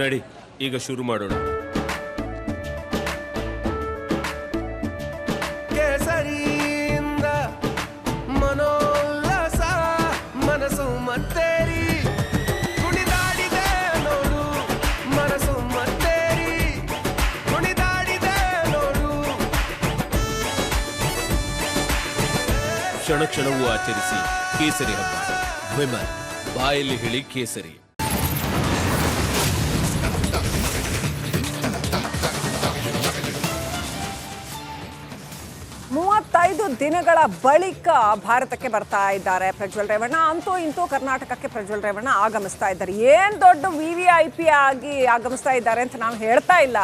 ನಡಿ ಈಗ ಶುರು ಮಾಡೋಣ. ಕೇಸರಿಯಿಂದ ಮನೋಲ್ಲಾಸ ಮನಸ್ಸು ಮತ್ತೇರಿ ಕುಣಿದಾಡಿದೆ ನೋಡು, ಮನಸ್ಸು ಮತ್ತೇರಿ ಕುಣಿದಾಡಿದೆ ನೋಡು. ಕ್ಷಣ ಕ್ಷಣವೂ ಆಚರಿಸಿ ಕೇಸರಿ ಹಬ್ಬ. ವಿಮಲ್ ಬಾಯಲ್ಲಿ ಹೇಳಿ ಕೇಸರಿ. 35 ದಿನಗಳ ಬಳಿಕ ಭಾರತಕ್ಕೆ ಬರ್ತಾ ಇದ್ದಾರೆ ಪ್ರಜ್ವಲ್ ರೇವಣ್ಣ. ಅಂತೂ ಇಂತೂ ಕರ್ನಾಟಕಕ್ಕೆ ಪ್ರಜ್ವಲ್ ರೇವಣ್ಣ ಆಗಮಿಸ್ತಾ ಇದ್ದಾರೆ. ಏನ್ ದೊಡ್ಡ VVIP ಆಗಿ ಆಗಮಿಸ್ತಾ ಇದ್ದಾರೆ ಅಂತ ನಾವು ಹೇಳ್ತಾ ಇಲ್ಲ.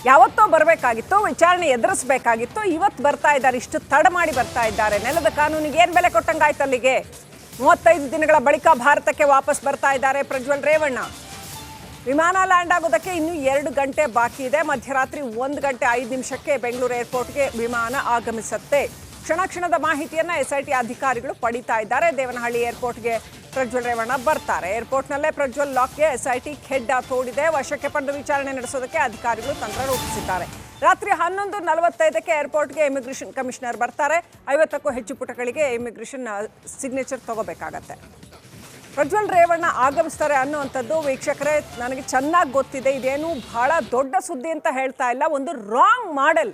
ಯಾವತ್ತೋ ಬರಬೇಕಾಗಿತ್ತು, ವಿಚಾರಣೆ ಎದುರಿಸಬೇಕಾಗಿತ್ತು, ಇವತ್ತು ಬರ್ತಾ ಇದ್ದಾರೆ. ಇಷ್ಟು ತಡ ಮಾಡಿ ಬರ್ತಾ ಇದ್ದಾರೆ. ನೆಲದ ಕಾನೂನಿಗೆ ಏನ್ ಬೆಲೆ ಕೊಟ್ಟಂಗಾಯ್ತು ಅಲ್ಲಿಗೆ. 35 ದಿನಗಳ ಬಳಿಕ ಭಾರತಕ್ಕೆ ವಾಪಸ್ ಬರ್ತಾ ಇದ್ದಾರೆ ಪ್ರಜ್ವಲ್ ರೇವಣ್ಣ. ವಿಮಾನ ಲ್ಯಾಂಡ್ ಆಗೋದಕ್ಕೆ ಇನ್ನೂ 2 ಗಂಟೆ ಬಾಕಿ ಇದೆ. ಮಧ್ಯರಾತ್ರಿ 1 ಗಂಟೆ 5 ನಿಮಿಷಕ್ಕೆ ಬೆಂಗಳೂರು ಏರ್ಪೋರ್ಟ್ಗೆ ವಿಮಾನ ಆಗಮಿಸುತ್ತೆ. ಕ್ಷಣ ಕ್ಷಣದ ಮಾಹಿತಿಯನ್ನು SIT ಅಧಿಕಾರಿಗಳು ಪಡಿತಾ ಇದ್ದಾರೆ. ದೇವನಹಳ್ಳಿ ಏರ್ಪೋರ್ಟ್ಗೆ ಪ್ರಜ್ವಲ್ ರೇವಣ್ಣ ಬರ್ತಾರೆ. ಏರ್ಪೋರ್ಟ್ನಲ್ಲೇ ಪ್ರಜ್ವಲ್ ಲಾಕ್ಗೆ SIT ಹೆಡ್ ತೋಡಿದೆ. ವಶಕ್ಕೆ ಪಡೆದು ವಿಚಾರಣೆ ನಡೆಸೋದಕ್ಕೆ ಅಧಿಕಾರಿಗಳು ತಂತ್ರ ರೂಪಿಸಿದ್ದಾರೆ. ರಾತ್ರಿ 11:45ಕ್ಕೆ ಏರ್ಪೋರ್ಟ್ಗೆ ಇಮಿಗ್ರೇಷನ್ ಕಮಿಷನರ್ ಬರ್ತಾರೆ. 50ಕ್ಕೂ ಹೆಚ್ಚು ಪುಟಗಳಿಗೆ ಇಮಿಗ್ರೇಷನ್ ಸಿಗ್ನೇಚರ್ ತಗೋಬೇಕಾಗತ್ತೆ. ಪ್ರಜ್ವಲ್ ರೇವಣ್ಣ ಆಗಮಿಸ್ತಾರೆ ಅನ್ನುವಂಥದ್ದು ವೀಕ್ಷಕರೇ ನನಗೆ ಚೆನ್ನಾಗಿ ಗೊತ್ತಿದೆ. ಇದೇನು ಬಹಳ ದೊಡ್ಡ ಸುದ್ದಿ ಅಂತ ಹೇಳ್ತಾ ಇಲ್ಲ. ಒಂದು ರಾಂಗ್ ಮಾಡೆಲ್,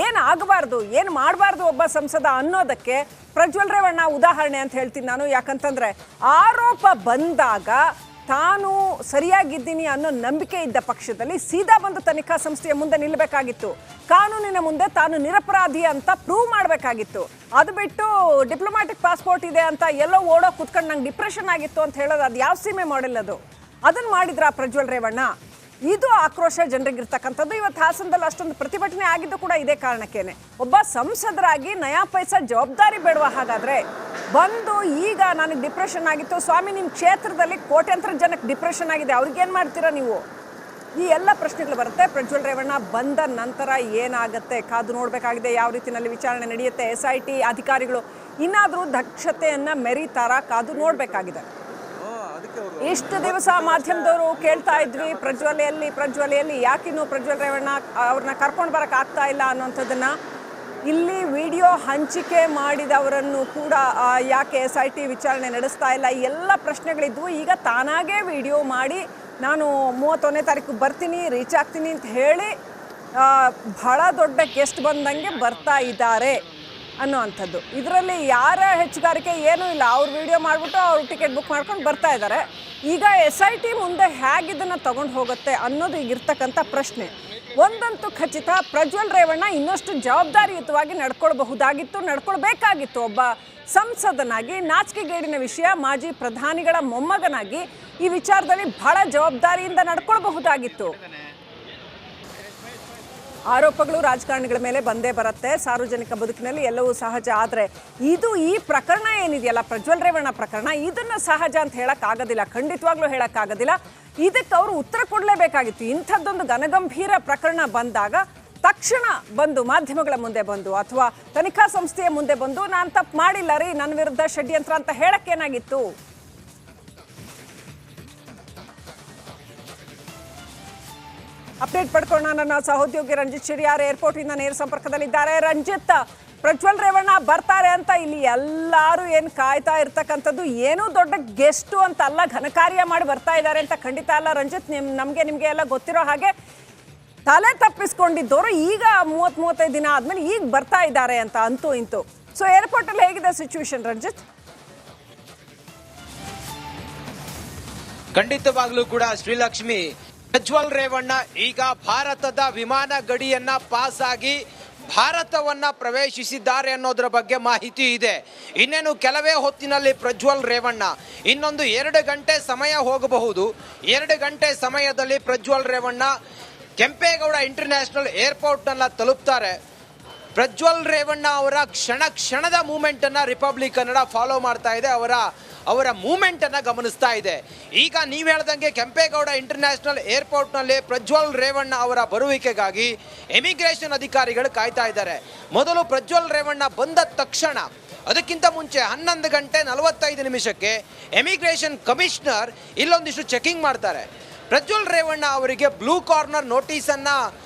ಏನು ಆಗಬಾರ್ದು, ಏನು ಮಾಡಬಾರ್ದು ಒಬ್ಬ ಸಂಸದ ಅನ್ನೋದಕ್ಕೆ ಪ್ರಜ್ವಲ್ ರೇವಣ್ಣ ಉದಾಹರಣೆ ಅಂತ ಹೇಳ್ತೀನಿ ನಾನು. ಯಾಕಂತಂದರೆ ಆರೋಪ ಬಂದಾಗ ತಾನು ಸರಿಯಾಗಿದ್ದೀನಿ ಅನ್ನೋ ನಂಬಿಕೆ ಇದ್ದ ಪಕ್ಷದಲ್ಲಿ ಸೀದಾ ಬಂದು ತನಿಖಾ ಸಂಸ್ಥೆಯ ಮುಂದೆ ನಿಲ್ಲಬೇಕಾಗಿತ್ತು. ಕಾನೂನಿನ ಮುಂದೆ ತಾನು ನಿರಪರಾಧಿ ಅಂತ ಪ್ರೂವ್ ಮಾಡಬೇಕಾಗಿತ್ತು. ಅದು ಬಿಟ್ಟು ಡಿಪ್ಲೊಮ್ಯಾಟಿಕ್ ಪಾಸ್ಪೋರ್ಟ್ ಇದೆ ಅಂತ ಎಲ್ಲೋ ಓಡೋ ಕುತ್ಕೊಂಡು ನಂಗೆ ಡಿಪ್ರೆಷನ್ ಆಗಿತ್ತು ಅಂತ ಹೇಳೋದು ಅದು ಯಾವ ಸೀಮೆ ಮಾಡೆಲ್ ಅದು? ಅದನ್ನು ಮಾಡಿದ್ರ ಪ್ರಜ್ವಲ್ ರೇವಣ್ಣ? ಇದು ಆಕ್ರೋಶ ಜನರಿಗಿರ್ತಕ್ಕಂಥದ್ದು. ಇವತ್ತು ಹಾಸನದಲ್ಲಿ ಅಷ್ಟೊಂದು ಪ್ರತಿಭಟನೆ ಆಗಿದ್ದು ಕೂಡ ಇದೇ ಕಾರಣಕ್ಕೇನೆ. ಒಬ್ಬ ಸಂಸದರಾಗಿ ನಯಾ ಪೈಸಾ ಜವಾಬ್ದಾರಿ ಬೇಡವಾ? ಹಾಗಾದರೆ ಬಂದು ಈಗ ನನಗೆ ಡಿಪ್ರೆಷನ್ ಆಗಿತ್ತು ಸ್ವಾಮಿ, ನಿಮ್ಮ ಕ್ಷೇತ್ರದಲ್ಲಿ ಕೋಟ್ಯಾಂತರ ಜನಕ್ಕೆ ಡಿಪ್ರೆಷನ್ ಆಗಿದೆ, ಅವ್ರಿಗೇನು ಮಾಡ್ತೀರಾ ನೀವು? ಈ ಎಲ್ಲ ಪ್ರಶ್ನೆಗಳು ಬರುತ್ತೆ. ಪ್ರಜ್ವಲ್ ರೇವಣ್ಣ ಬಂದ ನಂತರ ಏನಾಗುತ್ತೆ ಕಾದು ನೋಡಬೇಕಾಗಿದೆ. ಯಾವ ರೀತಿಯಲ್ಲಿ ವಿಚಾರಣೆ ನಡೆಯುತ್ತೆ, SIT ಅಧಿಕಾರಿಗಳು ಇನ್ನಾದರೂ ದಕ್ಷತೆಯನ್ನು ಮೆರೀತಾರ, ಕಾದು ನೋಡಬೇಕಾಗಿದೆ. ಇಷ್ಟು ದಿವಸ ಮಾಧ್ಯಮದವರು ಕೇಳ್ತಾ ಇದ್ವಿ ಪ್ರಜ್ವಲಿಯಲ್ಲಿ ಯಾಕಿನ್ನೂ ಪ್ರಜ್ವಲ್ ರೇವಣ್ಣ ಅವ್ರನ್ನ ಕರ್ಕೊಂಡು ಬರೋಕೆ ಆಗ್ತಾ ಇಲ್ಲ ಅನ್ನೋಂಥದ್ದನ್ನ. ಇಲ್ಲಿ ವಿಡಿಯೋ ಹಂಚಿಕೆ ಮಾಡಿದವರನ್ನು ಕೂಡ ಯಾಕೆ SIT ವಿಚಾರಣೆ ನಡೆಸ್ತಾ ಇಲ್ಲ, ಎಲ್ಲ ಪ್ರಶ್ನೆಗಳಿದ್ವು. ಈಗ ತಾನಾಗೇ ವಿಡಿಯೋ ಮಾಡಿ ನಾನು 31ನೇ ತಾರೀಕು ಬರ್ತೀನಿ, ರೀಚ್ ಆಗ್ತೀನಿ ಅಂತ ಹೇಳಿ ಬಹಳ ದೊಡ್ಡ ಗೆಸ್ಟ್ ಬಂದಂಗೆ ಬರ್ತಾ ಇದ್ದಾರೆ ಅನ್ನೋವಂಥದ್ದು. ಇದರಲ್ಲಿ ಯಾರ ಹೆಚ್ಚುಗಾರಿಕೆ ಏನೂ ಇಲ್ಲ. ಅವ್ರು ವಿಡಿಯೋ ಮಾಡಿಬಿಟ್ಟು ಅವ್ರು ಟಿಕೆಟ್ ಬುಕ್ ಮಾಡ್ಕೊಂಡು ಬರ್ತಾ ಇದ್ದಾರೆ. ಈಗ SIT ಮುಂದೆ ಹೇಗಿದ್ದನ್ನು ತಗೊಂಡು ಹೋಗುತ್ತೆ ಅನ್ನೋದು ಈಗಿರ್ತಕ್ಕಂಥ ಪ್ರಶ್ನೆ. ಒಂದಂತೂ ಖಚಿತ, ಪ್ರಜ್ವಲ್ ರೇವಣ್ಣ ಇನ್ನಷ್ಟು ಜವಾಬ್ದಾರಿಯುತವಾಗಿ ನಡ್ಕೊಳ್ಬೇಕಾಗಿತ್ತು. ಒಬ್ಬ ಸಂಸದನಾಗಿ ನಾಚಿಕೆಗೇಡಿನ ವಿಷಯ. ಮಾಜಿ ಪ್ರಧಾನಿಗಳ ಮೊಮ್ಮಗನಾಗಿ ಈ ವಿಚಾರದಲ್ಲಿ ಬಹಳ ಜವಾಬ್ದಾರಿಯಿಂದ ನಡ್ಕೊಳ್ಬಹುದಾಗಿತ್ತು. ಆರೋಪಗಳು ರಾಜಕಾರಣಿಗಳ ಮೇಲೆ ಬಂದೇ ಬರುತ್ತೆ. ಸಾರ್ವಜನಿಕ ಬದುಕಿನಲ್ಲಿ ಎಲ್ಲವೂ ಸಹಜ. ಆದರೆ ಈ ಪ್ರಕರಣ ಏನಿದೆಯಲ್ಲ, ಪ್ರಜ್ವಲ್ ರೇವಣ್ಣ ಪ್ರಕರಣ, ಇದನ್ನು ಸಹಜ ಅಂತ ಹೇಳೋಕ್ಕಾಗೋದಿಲ್ಲ, ಖಂಡಿತವಾಗ್ಲೂ ಹೇಳೋಕ್ಕಾಗೋದಿಲ್ಲ. ಇದಕ್ಕೆ ಅವರು ಉತ್ತರ ಕೊಡಲೇಬೇಕಾಗಿತ್ತು. ಇಂಥದ್ದೊಂದು ಘನಗಂಭೀರ ಪ್ರಕರಣ ಬಂದಾಗ ತಕ್ಷಣ ಬಂದು ಮಾಧ್ಯಮಗಳ ಮುಂದೆ ಬಂದು ಅಥವಾ ತನಿಖಾ ಸಂಸ್ಥೆಯ ಮುಂದೆ ಬಂದು ನಾನು ತಪ್ಪು ಮಾಡಿಲ್ಲ ರೀ, ನನ್ನ ವಿರುದ್ಧ ಷಡ್ಯಂತ್ರ ಅಂತ ಹೇಳಕ್ಕೇನಾಗಿತ್ತು? ಅಪ್ಡೇಟ್ ಪಡ್ಕೊಳ್ಳೋಣ. ನನ್ನ ಸಹೋದ್ಯೋಗಿ ರಂಜಿತ್ ಶಿರಿಯಾರ್ ಏರ್ಪೋರ್ಟಿಂದ ನೇರ ಸಂಪರ್ಕದಲ್ಲಿದ್ದಾರೆ. ರಂಜಿತ್, ಪ್ರಜ್ವಲ್ ರೇವಣ್ಣ ಬರ್ತಾರೆ ಅಂತ ಇಲ್ಲಿ ಎಲ್ಲರೂ ಏನು ಕಾಯ್ತಾ ಇರ್ತಕ್ಕಂಥದ್ದು, ಏನೂ ದೊಡ್ಡ ಗೆಸ್ಟು ಅಂತ ಅಲ್ಲ, ಘನಕಾರ್ಯ ಮಾಡಿ ಬರ್ತಾ ಇದ್ದಾರೆ ಅಂತ ಖಂಡಿತ ಅಲ್ಲ. ರಂಜಿತ್, ನಿಮಗೆ ಎಲ್ಲ ಗೊತ್ತಿರೋ ಹಾಗೆ ತಲೆ ತಪ್ಪಿಸ್ಕೊಂಡಿದ್ದವರು ಈಗ 30-35 ದಿನ ಆದಮೇಲೆ ಈಗ ಬರ್ತಾ ಇದ್ದಾರೆ ಅಂತ ಅಂತೂ ಇಂತೂ. ಸೊ ಏರ್ಪೋರ್ಟಲ್ಲಿ ಹೇಗಿದೆ ಸಿಚುವೇಶನ್ ರಂಜಿತ್? ಖಂಡಿತವಾಗ್ಲೂ ಕೂಡ ಶ್ರೀಲಕ್ಷ್ಮಿ, ಪ್ರಜ್ವಲ್ ರೇವಣ್ಣ ಈಗ ಭಾರತದ ವಿಮಾನ ಗಡಿಯನ್ನ ಪಾಸ್ ಆಗಿ ಭಾರತವನ್ನ ಪ್ರವೇಶಿಸಿದ್ದಾರೆ ಅನ್ನೋದರ ಬಗ್ಗೆ ಮಾಹಿತಿ ಇದೆ. ಇನ್ನೇನು ಕೆಲವೇ ಹೊತ್ತಿನಲ್ಲಿ ಪ್ರಜ್ವಲ್ ರೇವಣ್ಣ ಇನ್ನೊಂದು 2 ಗಂಟೆ ಸಮಯ ಹೋಗಬಹುದು. 2 ಗಂಟೆ ಸಮಯದಲ್ಲಿ ಪ್ರಜ್ವಲ್ ರೇವಣ್ಣ ಕೆಂಪೇಗೌಡ ಇಂಟರ್ನ್ಯಾಷನಲ್ ಏರ್ಪೋರ್ಟ್ನ ತಲುಪ್ತಾರೆ. ಪ್ರಜ್ವಲ್ ರೇವಣ್ಣ ಅವರ ಕ್ಷಣದ ಮೂಮೆಂಟ್ ಅನ್ನ ರಿಪಬ್ಲಿಕ್ ಕನ್ನಡ ಫಾಲೋ ಮಾಡ್ತಾ ಇದೆ. ಅವರ ಮೂಮೆಂಟ್ ಅನ್ನ ಗಮನಿಸ್ತಾ ಇದೆ. ಈಗ ನೀವು ಹೇಳ್ದಂಗೆ ಕೆಂಪೇಗೌಡ ಇಂಟರ್ನ್ಯಾಷನಲ್ ಏರ್ಪೋರ್ಟ್ನಲ್ಲಿ ಪ್ರಜ್ವಲ್ ರೇವಣ್ಣ ಅವರ ಬರುವಿಕೆಗಾಗಿ ಇಮಿಗ್ರೇಷನ್ ಅಧಿಕಾರಿಗಳು ಕಾಯ್ತಾ ಇದ್ದಾರೆ. ಮೊದಲು ಪ್ರಜ್ವಲ್ ರೇವಣ್ಣ ಬಂದ ತಕ್ಷಣ ಅದಕ್ಕಿಂತ ಮುಂಚೆ 11:45 ಎಮಿಗ್ರೇಷನ್ ಕಮಿಷನರ್ ಇಲ್ಲೊಂದಿಷ್ಟು ಚೆಕಿಂಗ್ ಮಾಡ್ತಾರೆ. ಪ್ರಜ್ವಲ್ ರೇವಣ್ಣ ಅವರಿಗೆ ಬ್ಲೂ ಕಾರ್ನರ್ ನೋಟಿಸನ್ನು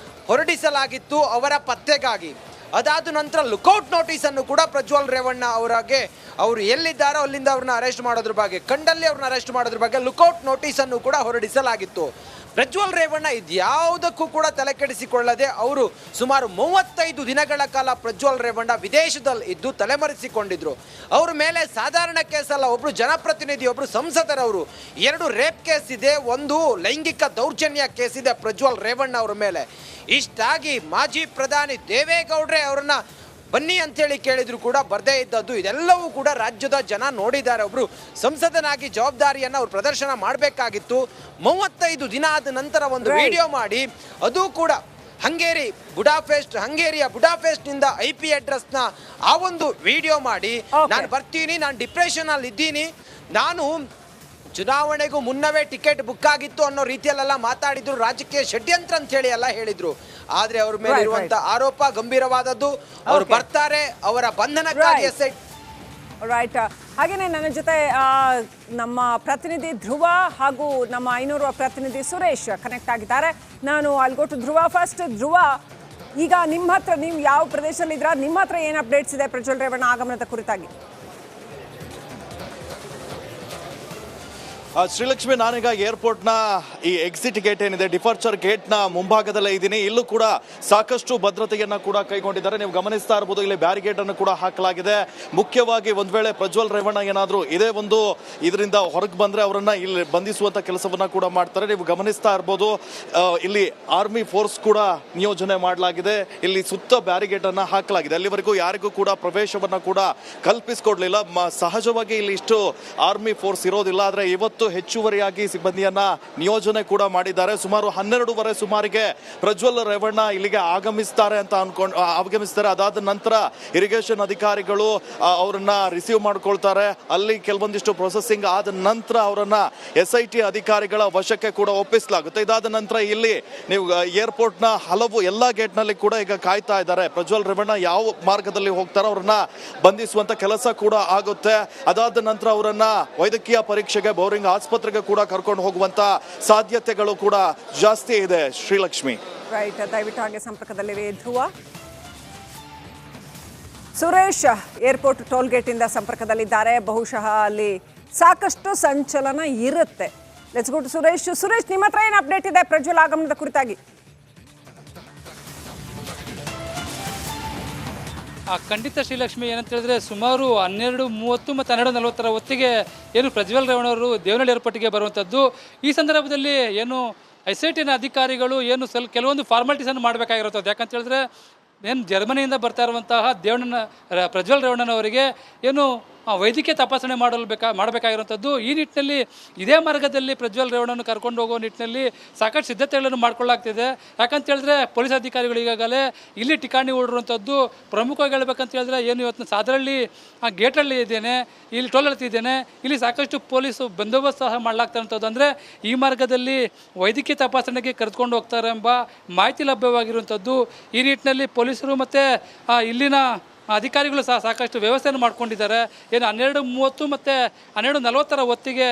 ಹೊರಡಿಸಲಾಗಿತ್ತು ಅವರ ಪತ್ತೆಗಾಗಿ. ಅದಾದ ನಂತರ ಲುಕೌಟ್ ನೋಟಿಸನ್ನು ಕೂಡ ಪ್ರಜ್ವಲ್ ರೇವಣ್ಣ ಅವರಿಗೆ ಅವರು ಎಲ್ಲಿದ್ದಾರೋ ಅಲ್ಲಿಂದ ಅವ್ರನ್ನ ಅರೆಸ್ಟ್ ಮಾಡೋದ್ರ ಬಗ್ಗೆ, ಕಂಡಲ್ಲಿ ಅವ್ರನ್ನ ಅರೆಸ್ಟ್ ಮಾಡೋದ್ರ ಬಗ್ಗೆ ಲುಕೌಟ್ ನೋಟಿಸನ್ನು ಕೂಡ ಹೊರಡಿಸಲಾಗಿತ್ತು. ಪ್ರಜ್ವಲ್ ರೇವಣ್ಣ ಇದ್ಯಾವುದಕ್ಕೂ ಕೂಡ ತಲೆ ಕೆಡಿಸಿಕೊಳ್ಳದೆ ಅವರು ಸುಮಾರು 35 ದಿನಗಳ ಕಾಲ ಪ್ರಜ್ವಲ್ ರೇವಣ್ಣ ವಿದೇಶದಲ್ಲಿ ಇದ್ದು ತಲೆಮರೆಸಿಕೊಂಡಿದ್ರು. ಅವ್ರ ಮೇಲೆ ಸಾಧಾರಣ ಕೇಸಲ್ಲ, ಒಬ್ಬರು ಜನಪ್ರತಿನಿಧಿ, ಒಬ್ಬರು ಸಂಸದರವರು, 2 ರೇಪ್ ಕೇಸ್ ಇದೆ, 1 ಲೈಂಗಿಕ ದೌರ್ಜನ್ಯ ಕೇಸ್ ಇದೆ ಪ್ರಜ್ವಲ್ ರೇವಣ್ಣ ಅವರ ಮೇಲೆ. ಇಷ್ಟಾಗಿ ಮಾಜಿ ಪ್ರಧಾನಿ ದೇವೇಗೌಡ್ರೆ ಅವ್ರನ್ನ ಬನ್ನಿ ಅಂತೇಳಿ ಕೇಳಿದ್ರು ಕೂಡ ಬರದೇ ಇದ್ದದ್ದು. ಇದೆಲ್ಲವೂ ಕೂಡ ರಾಜ್ಯದ ಜನ ನೋಡಿದ್ದಾರೆ. ಒಬ್ಬರು ಸಂಸದನಾಗಿ ಜವಾಬ್ದಾರಿಯನ್ನು ಅವ್ರು ಪ್ರದರ್ಶನ ಮಾಡಬೇಕಾಗಿತ್ತು. 35 ದಿನ ಆದ ನಂತರ ಒಂದು ವಿಡಿಯೋ ಮಾಡಿ, ಅದು ಕೂಡ ಹಂಗೇರಿಯ ಬುಡಾಪೆಸ್ಟ್ನಿಂದ IP ಅಡ್ರೆಸ್ನ ಆ ಒಂದು ವಿಡಿಯೋ ಮಾಡಿ, ನಾನು ಬರ್ತೀನಿ, ನಾನು ಡಿಪ್ರೆಷನ್ ಅಲ್ಲಿ ಇದ್ದೀನಿ, ನಾನು ಚುನಾವಣೆಗೂ ಮುನ್ನವೇ ಟಿಕೆಟ್ ಬುಕ್ ಆಗಿತ್ತು ಅನ್ನೋ ರೀತಿಯಲ್ಲೆಲ್ಲ ಮಾತಾಡಿದ್ರು. ರಾಜಕೀಯ ಷಡ್ಯಂತ್ರ ಅಂತ ಹೇಳಿ ಎಲ್ಲ ಹೇಳಿದ್ರು. ಆದ್ರೆ ಅವ್ರ ಮೇಲೆ ಇರುವಂತ ಆರೋಪ ಗಂಭೀರವಾದದ್ದು. ಅವರು ಬರ್ತಾರೆ, ಅವರ ಬಂಧನಕ್ಕಾಗಿ ರೈಟ್. ಹಾಗೇನೆ ನನ್ನ ಜೊತೆ ನಮ್ಮ ಪ್ರತಿನಿಧಿ ಧ್ರುವ ಹಾಗೂ ನಮ್ಮ ಐನೂರು ಪ್ರತಿನಿಧಿ ಸುರೇಶ್ ಕನೆಕ್ಟ್ ಆಗಿದ್ದಾರೆ. ನಾನು ಅಲ್ಗೋಟು ಧ್ರುವ ಫಸ್ಟ್. ಧ್ರುವ, ಈಗ ನಿಮ್ಮ ಹತ್ರ, ನೀವು ಯಾವ ಪ್ರದೇಶದಲ್ಲಿ ಇದ್ರ, ನಿಮ್ಮ ಹತ್ರ ಏನು ಅಪ್ಡೇಟ್ಸ್ ಇದೆ ಪ್ರಜ್ವಲ್ ರೇವಣ್ಣ ಆಗಮನದ ಕುರಿತಾಗಿ? ಶ್ರೀಲಕ್ಷ್ಮಿ, ನಾನೀಗ ಏರ್ಪೋರ್ಟ್ನ ಈ ಎಕ್ಸಿಟ್ ಗೇಟ್ ಏನಿದೆ, ಡಿಪಾರ್ಚರ್ ಗೇಟ್ನ ಮುಂಭಾಗದಲ್ಲೇ ಇದ್ದೀನಿ. ಇಲ್ಲೂ ಕೂಡ ಸಾಕಷ್ಟು ಭದ್ರತೆಯನ್ನು ಕೂಡ ಕೈಗೊಂಡಿದ್ದಾರೆ. ನೀವು ಗಮನಿಸ್ತಾ ಇರ್ಬೋದು, ಇಲ್ಲಿ ಬ್ಯಾರಿಗೇಡ್ ಅನ್ನು ಕೂಡ ಹಾಕಲಾಗಿದೆ. ಮುಖ್ಯವಾಗಿ ಒಂದು ವೇಳೆ ಪ್ರಜ್ವಲ್ ರೇವಣ್ಣ ಏನಾದರೂ ಇದೇ ಒಂದು ಇದರಿಂದ ಹೊರಗೆ ಬಂದರೆ ಅವರನ್ನ ಇಲ್ಲಿ ಬಂಧಿಸುವಂಥ ಕೆಲಸವನ್ನ ಕೂಡ ಮಾಡ್ತಾರೆ. ನೀವು ಗಮನಿಸ್ತಾ ಇರ್ಬೋದು, ಇಲ್ಲಿ ಆರ್ಮಿ ಫೋರ್ಸ್ ಕೂಡ ನಿಯೋಜನೆ ಮಾಡಲಾಗಿದೆ. ಇಲ್ಲಿ ಸುತ್ತ ಬ್ಯಾರಿಗೇಡ್ ಅನ್ನ ಹಾಕಲಾಗಿದೆ. ಅಲ್ಲಿವರೆಗೂ ಯಾರಿಗೂ ಕೂಡ ಪ್ರವೇಶವನ್ನ ಕೂಡ ಕಲ್ಪಿಸಿಕೊಡ್ಲಿಲ್ಲ. ಸಹಜವಾಗಿ ಇಲ್ಲಿ ಇಷ್ಟು ಆರ್ಮಿ ಫೋರ್ಸ್ ಇರೋದಿಲ್ಲ. ಆದರೆ ಇವತ್ತು ಹೆಚ್ಚುವರಿಯಾಗಿ ಸಿಬ್ಬಂದಿಯನ್ನ ನಿಯೋಜನೆ ಕೂಡ ಮಾಡಿದ್ದಾರೆ. ಸುಮಾರು 12:30 ಸುಮಾರಿಗೆ ಪ್ರಜ್ವಲ್ ರೇವಣ್ಣ ಇಲ್ಲಿಗೆ ಆಗಮಿಸ್ತಾರೆ. ಅದಾದ ನಂತರ ಇರಿಗೇಷನ್ ಅಧಿಕಾರಿಗಳು ಅವರನ್ನ ರಿಸೀವ್ ಮಾಡ್ಕೊಳ್ತಾರೆ. ಅಲ್ಲಿ ಕೆಲವೊಂದಿಷ್ಟು ಪ್ರೊಸೆಸಿಂಗ್ ಆದ ನಂತರ ಅವರನ್ನ SIT ಅಧಿಕಾರಿಗಳ ವಶಕ್ಕೆ ಕೂಡ ಒಪ್ಪಿಸಲಾಗುತ್ತೆ. ಇದಾದ ನಂತರ ಇಲ್ಲಿ ನೀವು ಏರ್ಪೋರ್ಟ್ನ ಹಲವು ಎಲ್ಲಾ ಗೇಟ್ ನಲ್ಲಿ ಕೂಡ ಈಗ ಕಾಯ್ತಾ ಇದ್ದಾರೆ. ಪ್ರಜ್ವಲ್ ರೇವಣ್ಣ ಯಾವ ಮಾರ್ಗದಲ್ಲಿ ಹೋಗ್ತಾರೋ ಅವ್ರನ್ನ ಬಂಧಿಸುವಂತ ಕೆಲಸ ಕೂಡ ಆಗುತ್ತೆ. ಅದಾದ ನಂತರ ಅವರನ್ನ ವೈದ್ಯಕೀಯ ಪರೀಕ್ಷೆಗೆ ಬೌರಿಂಗ್ ಆಸ್ಪತ್ರೆಗೆ ಕೂಡ ಕರ್ಕೊಂಡು ಹೋಗುವಂತ ಸಾಧ್ಯತೆಗಳು ಕೂಡ ಜಾಸ್ತಿ ಇದೆ. ಶ್ರೀಲಕ್ಷ್ಮಿ, ರೈಟ್. ದಯವಿಟ್ಟು ಹಾಗೆ ಸಂಪರ್ಕದಲ್ಲಿವೆ Dhruva. Suresh airport toll gate ಇಂದ ಸಂಪರ್ಕದಲ್ಲಿದ್ದಾರೆ. ಬಹುಶಃ ಅಲ್ಲಿ ಸಾಕಷ್ಟು ಸಂಚಲನ ಇರುತ್ತೆ. Let's go to Suresh. Suresh, ನಿಮ್ಮ ಹತ್ರ ಏನು ಅಪ್ಡೇಟ್ ಇದೆ ಪ್ರಜ್ವಲ್ ಆಗಮನದ ಕುರಿತಾಗಿ? ಖಂಡಿತ ಶ್ರೀಲಕ್ಷ್ಮಿ, ಏನಂತ ಹೇಳಿದ್ರೆ ಸುಮಾರು 12:30 ಮತ್ತು 12:40 ಹೊತ್ತಿಗೆ ಏನು ಪ್ರಜ್ವಲ್ ರೇವಣ್ಣ ಅವರು ದೇವನಹಳ್ಳಿ ಏರ್ಪೋರ್ಟಿಗೆ ಬರುವಂಥದ್ದು. ಈ ಸಂದರ್ಭದಲ್ಲಿ ಏನು SITನ ಅಧಿಕಾರಿಗಳು ಏನು ಕೆಲವೊಂದು ಫಾರ್ಮಾಲಿಟೀಸನ್ನು ಮಾಡಬೇಕಾಗಿರುತ್ತದೆ. ಯಾಕಂತ ಹೇಳಿದ್ರೆ ಏನು ಜರ್ಮನಿಯಿಂದ ಬರ್ತಾ ಇರುವಂತಹ ಪ್ರಜ್ವಲ್ ರೇವಣ್ಣನವರಿಗೆ ಏನು ವೈದ್ಯಕೀಯ ತಪಾಸಣೆ ಮಾಡಬೇಕಾಗಿರುವಂಥದ್ದು. ಈ ನಿಟ್ಟಿನಲ್ಲಿ ಇದೇ ಮಾರ್ಗದಲ್ಲಿ ಪ್ರಜ್ವಲ್ ರೇವಣ್ಣನ ಕರ್ಕೊಂಡು ಹೋಗೋ ನಿಟ್ಟಿನಲ್ಲಿ ಸಾಕಷ್ಟು ಸಿದ್ಧತೆಗಳನ್ನು ಮಾಡ್ಕೊಳ್ಳಾಗ್ತಿದೆ. ಯಾಕಂತ ಹೇಳಿದ್ರೆ ಪೊಲೀಸ್ ಅಧಿಕಾರಿಗಳು ಈಗಾಗಲೇ ಇಲ್ಲಿ ಠಿಕಾಣಿ ಹೂಡಿರುವಂಥದ್ದು. ಪ್ರಮುಖವಾಗಿ ಹೇಳ್ಬೇಕಂತ ಹೇಳಿದ್ರೆ ಏನು ಇವತ್ತು ಸಾದರಳ್ಳಿ ಗೇಟಲ್ಲಿ ಇದ್ದೇನೆ, ಇಲ್ಲಿ ಟೋಲ್ ಇದ್ದೇನೆ, ಇಲ್ಲಿ ಸಾಕಷ್ಟು ಪೊಲೀಸು ಬಂದೋಬಸ್ತ್ ಸಹ ಮಾಡಲಾಗ್ತಾ ಇರುವಂಥದ್ದು. ಅಂದರೆ ಈ ಮಾರ್ಗದಲ್ಲಿ ವೈದ್ಯಕೀಯ ತಪಾಸಣೆಗೆ ಕರೆದುಕೊಂಡು ಹೋಗ್ತಾರೆ ಎಂಬ ಮಾಹಿತಿ ಲಭ್ಯವಾಗಿರುವಂಥದ್ದು. ಈ ನಿಟ್ಟಿನಲ್ಲಿ ಪೊಲೀಸರು ಮತ್ತು ಇಲ್ಲಿನ ಅಧಿಕಾರಿಗಳು ಸಹ ಸಾಕಷ್ಟು ವ್ಯವಸ್ಥೆಯನ್ನು ಮಾಡ್ಕೊಂಡಿದ್ದಾರೆ. ಏನು 12:30 ಮತ್ತು 12:40 ಹೊತ್ತಿಗೆ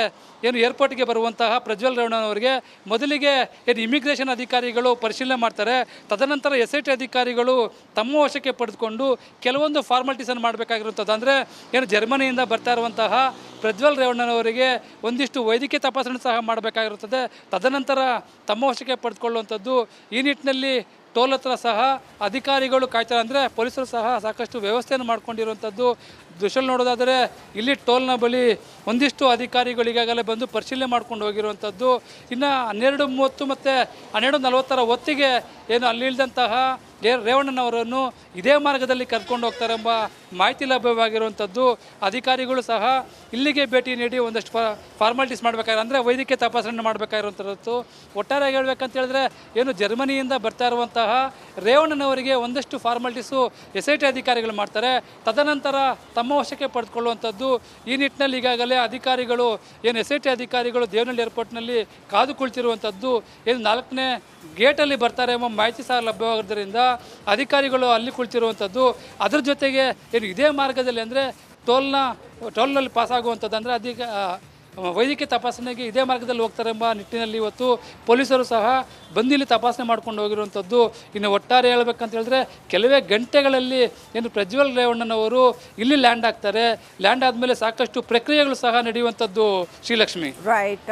ಏನು ಏರ್ಪೋರ್ಟಿಗೆ ಬರುವಂತಹ ಪ್ರಜ್ವಲ್ ರೇವಣ್ಣನವರಿಗೆ ಮೊದಲಿಗೆ ಏನು ಇಮಿಗ್ರೇಷನ್ ಅಧಿಕಾರಿಗಳು ಪರಿಶೀಲನೆ ಮಾಡ್ತಾರೆ. ತದನಂತರ SIT ಅಧಿಕಾರಿಗಳು ತಮ್ಮ ವಶಕ್ಕೆ ಪಡೆದುಕೊಂಡು ಕೆಲವೊಂದು ಫಾರ್ಮಾಲಿಟೀಸನ್ನು ಮಾಡಬೇಕಾಗಿರುತ್ತದೆ. ಅಂದರೆ ಏನು ಜರ್ಮನಿಯಿಂದ ಬರ್ತಾ ಇರುವಂತಹ ಪ್ರಜ್ವಲ್ ರೇವಣ್ಣನವರಿಗೆ ಒಂದಿಷ್ಟು ವೈದ್ಯಕೀಯ ತಪಾಸಣೆ ಸಹ ಮಾಡಬೇಕಾಗಿರುತ್ತದೆ. ತದನಂತರ ತಮ್ಮ ವಶಕ್ಕೆ ಪಡೆದುಕೊಳ್ಳುವಂಥದ್ದು. ಈ ನಿಟ್ಟಿನಲ್ಲಿ ಟೋಲ್ ಹತ್ರ ಸಹ ಅಧಿಕಾರಿಗಳು ಕಾಯ್ತಾರೆ. ಅಂದರೆ ಪೊಲೀಸರು ಸಹ ಸಾಕಷ್ಟು ವ್ಯವಸ್ಥೆಯನ್ನು ಮಾಡ್ಕೊಂಡಿರುವಂಥದ್ದು. ದೃಶ್ಯಲ್ಲಿ ನೋಡೋದಾದರೆ ಇಲ್ಲಿ ಟೋಲ್ನ ಬಳಿ ಒಂದಿಷ್ಟು ಅಧಿಕಾರಿಗಳು ಈಗಾಗಲೇ ಬಂದು ಪರಿಶೀಲನೆ ಮಾಡ್ಕೊಂಡು ಹೋಗಿರುವಂಥದ್ದು. ಇನ್ನು 12:30 ಮತ್ತು 12:40 ಹೊತ್ತಿಗೆ ಏನು ಅಲ್ಲಿ ಇಳಿದಂತಹ ರೇವಣ್ಣನವರನ್ನು ಇದೇ ಮಾರ್ಗದಲ್ಲಿ ಕರ್ಕೊಂಡು ಹೋಗ್ತಾರೆ ಎಂಬ ಮಾಹಿತಿ ಲಭ್ಯವಾಗಿರುವಂಥದ್ದು. ಅಧಿಕಾರಿಗಳು ಸಹ ಇಲ್ಲಿಗೆ ಭೇಟಿ ನೀಡಿ ಒಂದಷ್ಟು ಫಾರ್ಮಾಲಿಟೀಸ್ ಮಾಡಬೇಕಾದ್ರೆ ಅಂದರೆ ವೈದ್ಯಕೀಯ ತಪಾಸಣೆ ಮಾಡಬೇಕಾಗಿರುವಂಥದ್ದು. ಒಟ್ಟಾರೆಯಾಗಿ ಹೇಳ್ಬೇಕಂತ ಹೇಳಿದ್ರೆ ಏನು ಜರ್ಮನಿಯಿಂದ ಬರ್ತಾ ಇರುವಂತಹ ರೇವಣ್ಣನವರಿಗೆ ಒಂದಷ್ಟು ಫಾರ್ಮಾಲಿಟೀಸು SIT ಅಧಿಕಾರಿಗಳು ಮಾಡ್ತಾರೆ. ತದನಂತರ ತಮ್ಮ ವಶಕ್ಕೆ ಪಡೆದುಕೊಳ್ಳುವಂಥದ್ದು. ಈ ನಿಟ್ಟಿನಲ್ಲಿ ಈಗಾಗಲೇ ಅಧಿಕಾರಿಗಳು ಏನು SIT ಅಧಿಕಾರಿಗಳು ದೇವನಹಳ್ಳಿ ಏರ್ಪೋರ್ಟ್ನಲ್ಲಿ ಕಾದು ಕುಳಿತಿರುವಂಥದ್ದು. ಏನು 4ನೇ ಗೇಟಲ್ಲಿ ಬರ್ತಾರೆ ಎಂಬ ಮಾಹಿತಿ ಸಹ ಲಭ್ಯವಾಗಿದ್ದರಿಂದ ಅಧಿಕಾರಿಗಳು ಅಲ್ಲಿ ಕುಳಿತಿರುವಂಥದ್ದು. ಅದ್ರ ಜೊತೆಗೆ ಏನು ಇದೇ ಮಾರ್ಗದಲ್ಲಿ ಅಂದರೆ ಟೋಲ್ನಲ್ಲಿ ಪಾಸ್ ಆಗುವಂಥದ್ದು. ಅಂದರೆ ಅದೀಗ ವೈದ್ಯಕೀಯ ತಪಾಸಣೆಗೆ ಇದೇ ಮಾರ್ಗದಲ್ಲಿ ಹೋಗ್ತಾರೆ ಎಂಬ ನಿಟ್ಟಿನಲ್ಲಿ ಇವತ್ತು ಪೊಲೀಸರು ಸಹ ಬಂದು ಇಲ್ಲಿ ತಪಾಸಣೆ ಮಾಡ್ಕೊಂಡು ಹೋಗಿರುವಂಥದ್ದು. ಇನ್ನು ಒಟ್ಟಾರೆ ಹೇಳ್ಬೇಕಂತ ಹೇಳಿದ್ರೆ ಕೆಲವೇ ಗಂಟೆಗಳಲ್ಲಿ ಏನು ಪ್ರಜ್ವಲ್ ರೇವಣ್ಣನವರು ಇಲ್ಲಿ ಲ್ಯಾಂಡ್ ಆಗ್ತಾರೆ. ಲ್ಯಾಂಡ್ ಆದಮೇಲೆ ಸಾಕಷ್ಟು ಪ್ರಕ್ರಿಯೆಗಳು ಸಹ ನಡೆಯುವಂಥದ್ದು ಶ್ರೀಲಕ್ಷ್ಮಿ. ರೈಟ್.